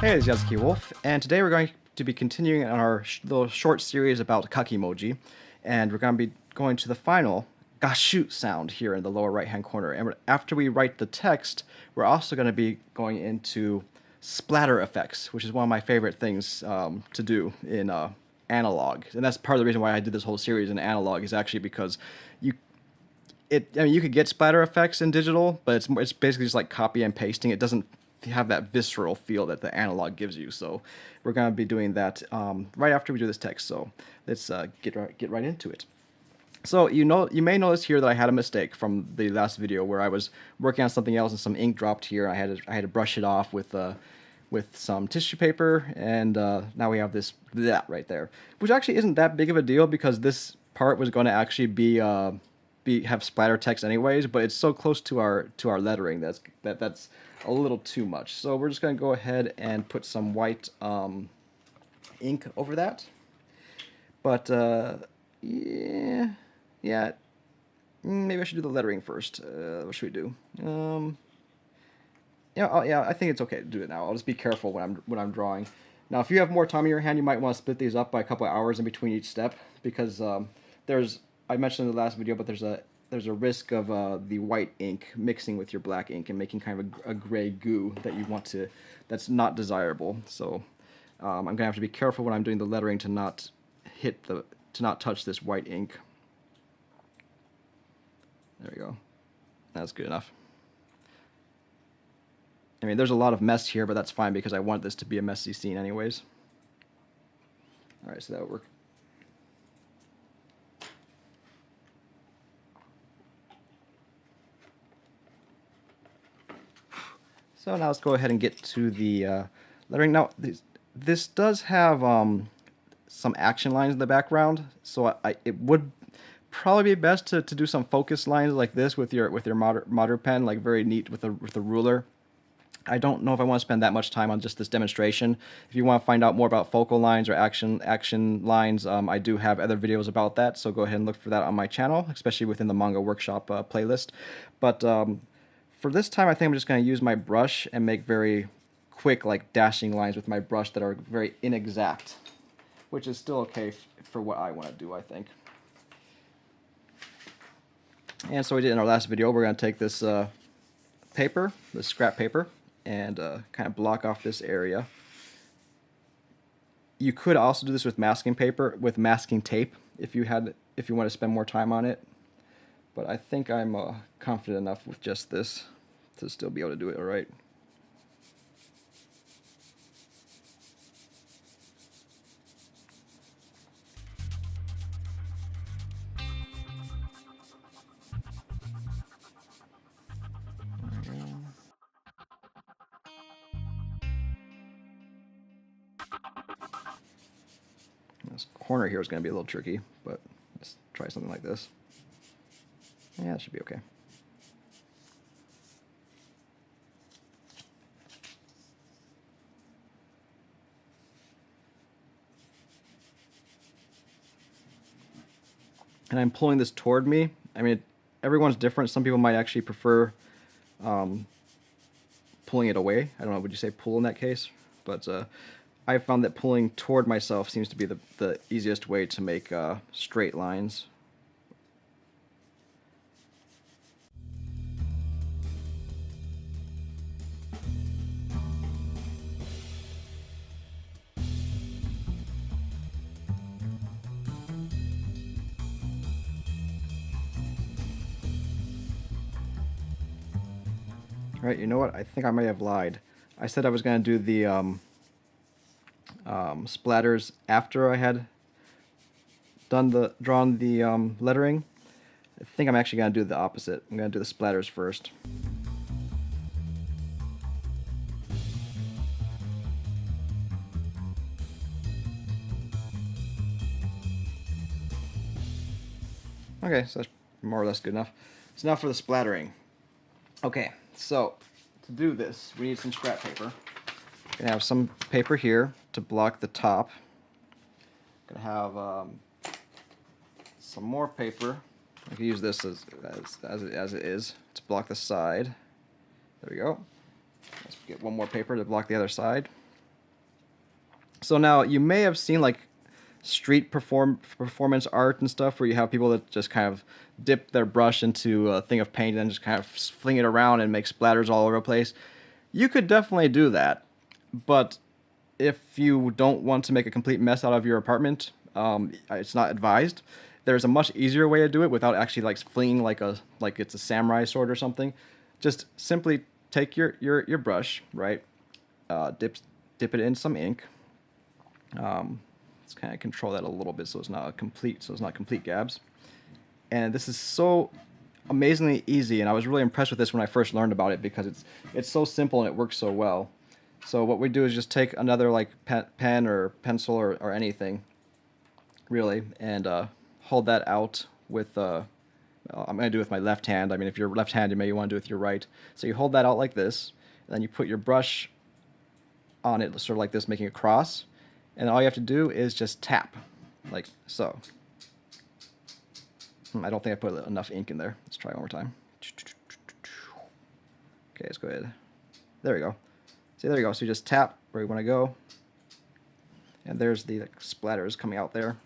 Hey, it's Yasuki Wolf, and today we're going to be continuing on our little short series about kaki-moji, and we're going to be going to the final gashu sound here in the lower right-hand corner. And after we write the text, we're also going to be going into splatter effects, which is one of my favorite things to do in analog. And that's part of the reason why I did this whole series in analog, is actually because I mean, you could get splatter effects in digital, but it's basically just like copy and pasting. It doesn't have that visceral feel that the analog gives you. So we're going to be doing that right after we do this text. So let's get right into it. So you may notice here that I had a mistake from the last video where I was working on something else and some ink dropped here. I had to brush it off with some tissue paper, and now we have that right there, which actually isn't that big of a deal because this part was going to actually have splatter text anyways, but it's so close to our lettering that's a little too much. So we're just going to go ahead and put some white ink over that. But yeah, maybe I should do the lettering first. What should we do? Yeah, I think it's okay to do it now. I'll just be careful when I'm drawing. Now, if you have more time in your hand, you might want to split these up by a couple of hours in between each step, because I mentioned in the last video, but there's a risk of the white ink mixing with your black ink and making kind of a gray goo that's not desirable. So I'm gonna have to be careful when I'm doing the lettering to not touch this white ink. There we go. That's good enough. I mean, there's a lot of mess here, but that's fine because I want this to be a messy scene anyways. All right, so that would work. So now let's go ahead and get to the lettering. Now, this does have some action lines in the background, so it would probably be best to do some focus lines like this with your modder pen, like very neat with a ruler. I don't know if I want to spend that much time on just this demonstration. If you want to find out more about focal lines or action lines, I do have other videos about that, so go ahead and look for that on my channel, especially within the Manga Workshop playlist. But for this time, I think I'm just going to use my brush and make very quick, like dashing lines with my brush that are very inexact, which is still okay for what I want to do, I think. And so we did in our last video, we're going to take this paper, this scrap paper, and kind of block off this area. You could also do this with masking paper, with masking tape, if you want to spend more time on it. But I think I'm confident enough with just this to still be able to do it all right. This corner here is going to be a little tricky, but let's try something like this. Yeah, it should be okay. And I'm pulling this toward me. I mean, everyone's different. Some people might actually prefer pulling it away. I don't know, would you say pull in that case? But I found that pulling toward myself seems to be the easiest way to make straight lines. Right, you know what? I think I may have lied. I said I was going to do the splatters after I had drawn the lettering. I think I'm actually going to do the opposite. I'm going to do the splatters first. Okay, so that's more or less good enough. So now for the splattering. Okay, so to do this, we need some scrap paper. I'm gonna have some paper here to block the top. I'm gonna have some more paper. I can use this as it is to block the side. There we go. Let's get one more paper to block the other side. So now you may have seen like street performance art and stuff where you have people that just kind of dip their brush into a thing of paint and then just kind of fling it around and make splatters all over the place. You could definitely do that, but if you don't want to make a complete mess out of your apartment, it's not advised. There's a much easier way to do it without actually like flinging like it's a samurai sword or something. Just simply take your brush, right? Dip it in some ink. Let's kind of control that a little bit so it's not complete gabs. And this is so amazingly easy, and I was really impressed with this when I first learned about it because it's so simple and it works so well. So what we do is just take another like pen or pencil or anything, really, and hold that out with. I'm going to do it with my left hand. I mean, if you're left-handed, maybe you want to do it with your right. So you hold that out like this, and then you put your brush on it, sort of like this, making a cross. And all you have to do is just tap, like so. I don't think I put enough ink in there. Let's try one more time. Okay, let's go ahead. There we go. See, there you go. So you just tap where you want to go. And there's the like, splatters coming out there.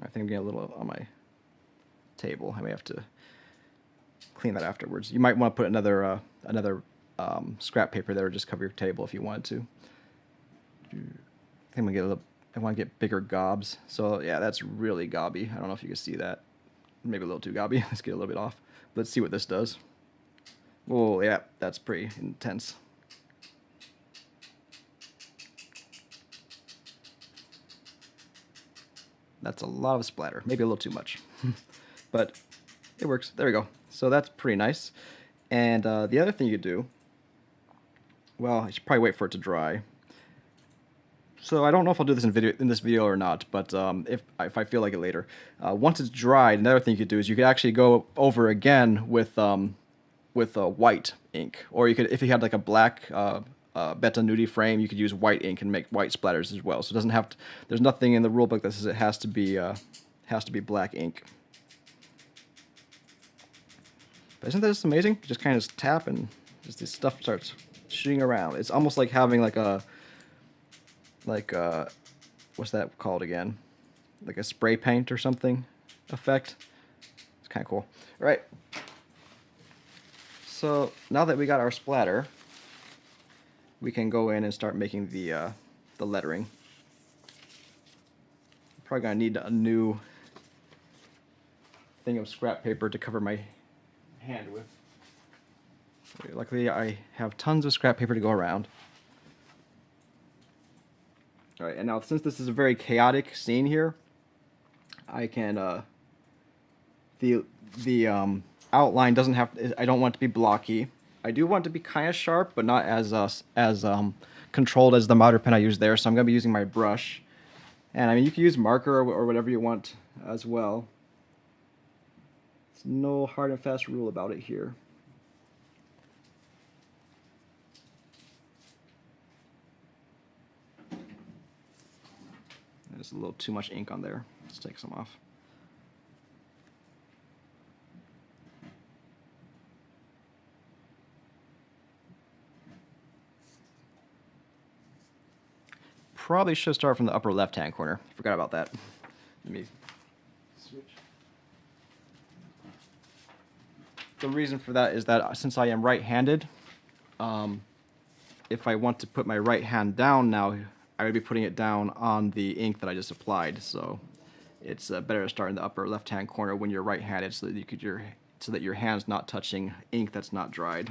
I think I'm getting a little on my table. I may have to clean that afterwards. You might want to put another scrap paper there, or just cover your table if you wanted to. I think I'm gonna get a little. I want to get bigger gobs. So yeah, that's really gobby. I don't know if you can see that. Maybe a little too gobby. Let's get a little bit off. Let's see what this does. Oh yeah, that's pretty intense. That's a lot of splatter. Maybe a little too much. But it works. There we go. So that's pretty nice. And the other thing you do, well, I should probably wait for it to dry. So I don't know if I'll do this in this video or not, but if I feel like it later. Once it's dried, another thing you could do is you could actually go over again with white ink, or you could, if you had like a black Beta Nudie frame, you could use white ink and make white splatters as well. So it doesn't have to. There's nothing in the rulebook that says it has to be black ink. But isn't that just amazing? You just kind of tap and just this stuff starts shooting around. It's almost like having like a what's that called again? Like a spray paint or something effect. It's kind of cool. All right. So now that we got our splatter, we can go in and start making the lettering. I'm probably gonna need a new thing of scrap paper to cover my hand with. Luckily, I have tons of scrap paper to go around. All right, and now since this is a very chaotic scene here, I can the outline doesn't have. I don't want it to be blocky. I do want it to be kind of sharp, but not as controlled as the mouter pen I use there. So I'm gonna be using my brush, and I mean you can use marker or whatever you want as well. There's no hard and fast rule about it here. There's a little too much ink on there. Let's take some off. Probably should start from the upper left-hand corner. Forgot about that. Let me switch. The reason for that is that since I am right-handed, if I want to put my right hand down now, I would be putting it down on the ink that I just applied. So it's better to start in the upper left-hand corner when you're right-handed, so that your hand's not touching ink that's not dried.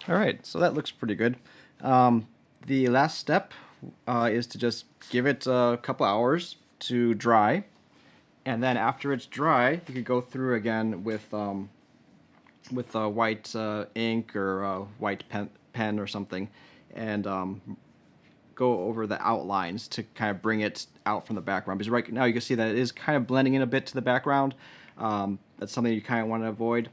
All right, so that looks pretty good. The last step is to just give it a couple hours to dry, and then after it's dry, you could go through again with white ink or white pen or something, and go over the outlines to kind of bring it out from the background. Because right now you can see that it is kind of blending in a bit to the background. That's something you kind of want to avoid.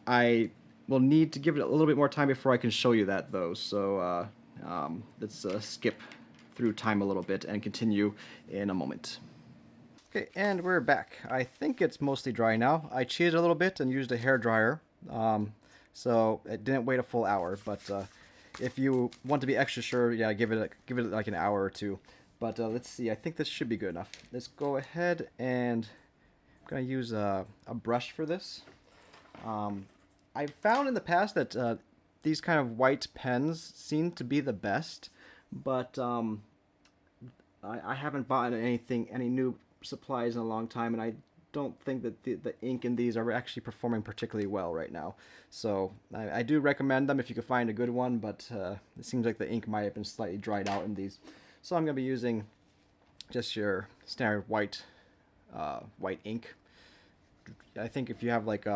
I will need to give it a little bit more time before I can show you that, though. So let's skip through time a little bit and continue in a moment. Okay, and we're back. I think it's mostly dry now. I cheated a little bit and used a hair dryer, so it didn't wait a full hour. But if you want to be extra sure, yeah, give it like an hour or two. But let's see. I think this should be good enough. Let's go ahead and I'm gonna use a brush for this. I've found in the past that these kind of white pens seem to be the best, but I haven't bought any new supplies in a long time, and I don't think that the ink in these are actually performing particularly well right now. So I do recommend them if you can find a good one, but it seems like the ink might have been slightly dried out in these. So I'm going to be using just your standard white ink. I think if you have like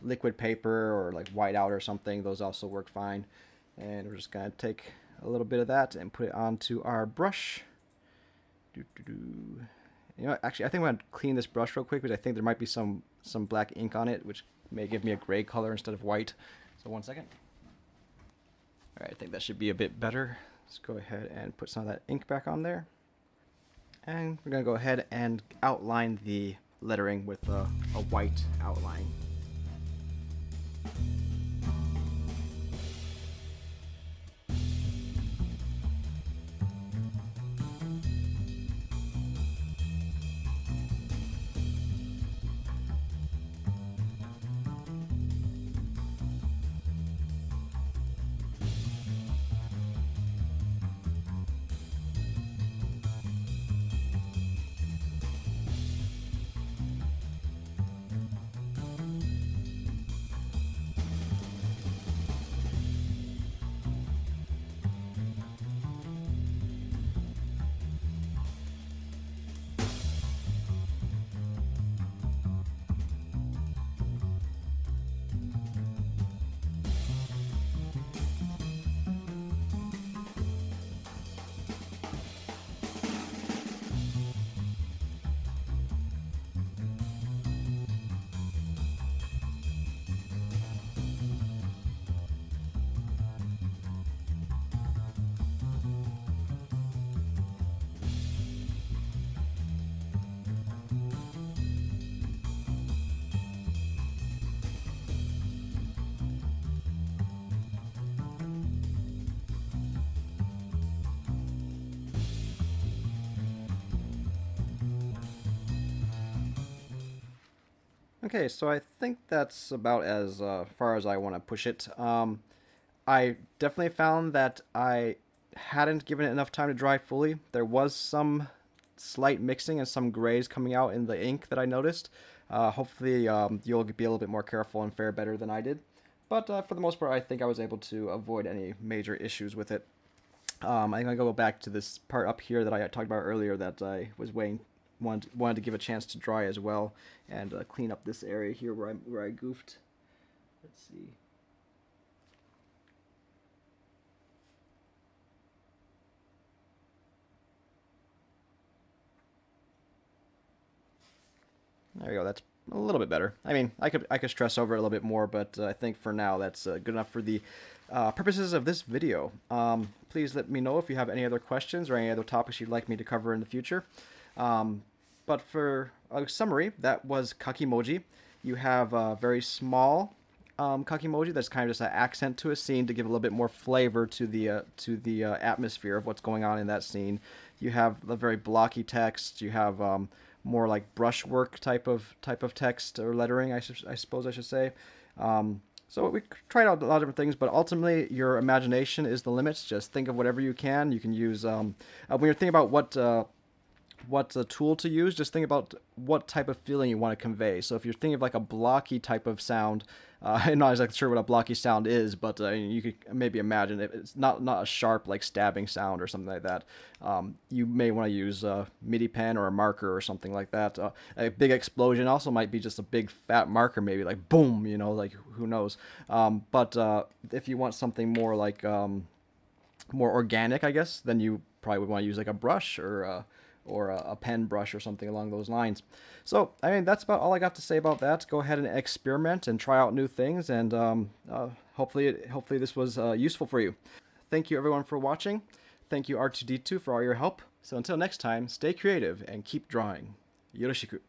liquid paper or like whiteout or something, those also work fine. And we're just going to take a little bit of that and put it onto our brush. You know, actually, I think I'm going to clean this brush real quick because I think there might be some black ink on it, which may give me a gray color instead of white. So 1 second. All right, I think that should be a bit better. Let's go ahead and put some of that ink back on there. And we're going to go ahead and outline the lettering with a white outline. Okay, so I think that's about as far as I want to push it. I definitely found that I hadn't given it enough time to dry fully. There was some slight mixing and some grays coming out in the ink that I noticed. Hopefully you'll be a little bit more careful and fare better than I did. But for the most part, I think I was able to avoid any major issues with it. I'm going to go back to this part up here that I talked about earlier that I was wanted to give a chance to dry as well, and clean up this area here where I goofed. Let's see. There we go. That's a little bit better. I mean, I could stress over it a little bit more, but I think for now that's good enough for the purposes of this video. Please let me know if you have any other questions or any other topics you'd like me to cover in the future. But for a summary, that was kaki-moji. You have a very small kaki-moji that's kind of just an accent to a scene to give a little bit more flavor to the atmosphere of what's going on in that scene. You have a very blocky text. You have more like brushwork type of text or lettering, I suppose I should say. So we tried out a lot of different things, but ultimately your imagination is the limit. Just think of whatever you can. You can use when you're thinking about what tool to use, just think about what type of feeling you want to convey. So if you're thinking of like a blocky type of sound, I'm not exactly sure what a blocky sound is, but you could maybe imagine it's not a sharp like stabbing sound or something like that. You may want to use a MIDI pen or a marker or something like that. A big explosion also might be just a big fat marker, maybe like boom, like who knows. But if you want something more like more organic, I guess, then you probably would want to use like a brush or a pen brush or something along those lines. So, I mean, that's about all I got to say about that. Go ahead and experiment and try out new things, and hopefully this was useful for you. Thank you everyone for watching. Thank you R2D2 for all your help. So until next time, stay creative and keep drawing. Yoroshiku.